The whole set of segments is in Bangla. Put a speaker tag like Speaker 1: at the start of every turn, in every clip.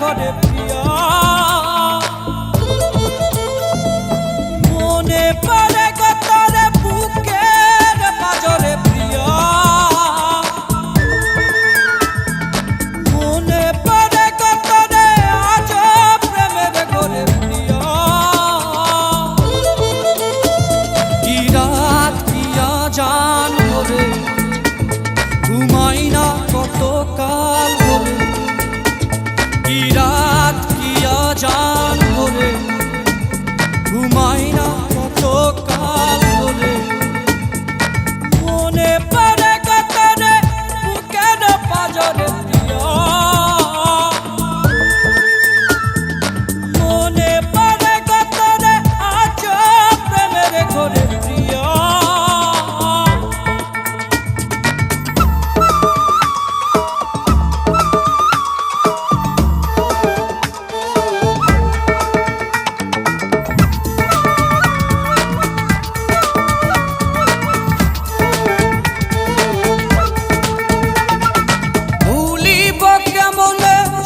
Speaker 1: ঘরে প্রিয়া মনে পড়ে গতরে বুকের পাজরে প্রিয়া মনে পড়ে গতরে আজ প্রেমের ঘরে প্রিয়া কি রাত কিয়া জান ভরে ঘুমাই না কত কাল ভরে কি রাত কিয়া জান ভরে ঘুমাই না কত কাল ভরে মনে পড়ে গতরে বুকের পাজরে প্রিয়া মনে পড়ে গতরে আজ প্রেমের ঘরে প্রিয়া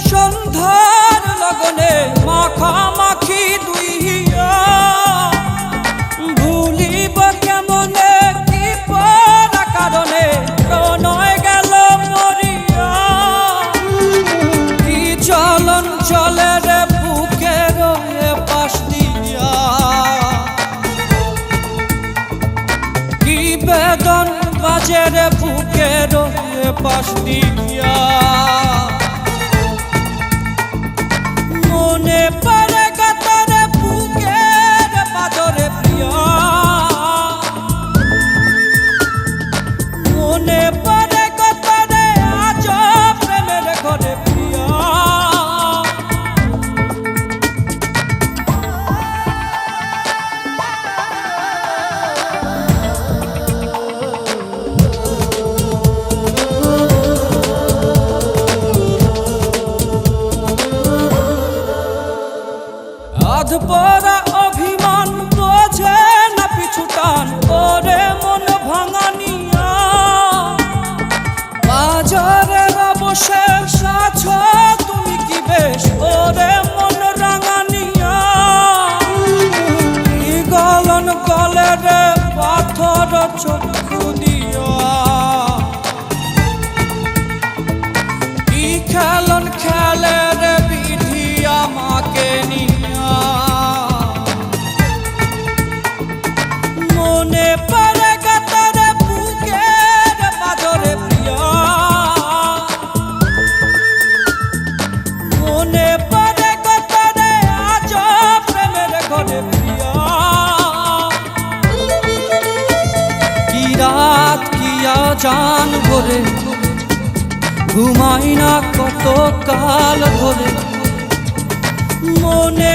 Speaker 1: সন্ধ্যার লগনে মাখামাখি দুই হিয়া ভুলিব কেমনে কি পরা কারণে প্রণয় গেল মরিয়া কি চলন চলে রে বুকের পাশ দিয়া কি বেদন বাজে রে বুকের পাশ দিয়া মনে পড়ে গতরে বুকের পাজরে প্রিয়া মনে পড়ে গতরে আজ প্রেমের ঘরে প্রিয়া আধপরা অভিমান বোঝে না পিছুটান ওরে মন ভাঙানিয়া বাজারে অবশেষ আছো তুমি কি বেশ ওরে মন রাঙানিয়া কি গলন গলে রে পাথর চক্ষু দিয়া কি খেলন খেলে রে বিধি আমাকে নিয়া মনে পড়ে গতরে বুকের পাজরে প্রিয়া মনে পড়ে গতরে আজ প্রেমের ঘরে প্রিয়া কি রাত কিয়া জান ভরে ঘুমাই না কত কাল ধরে মনে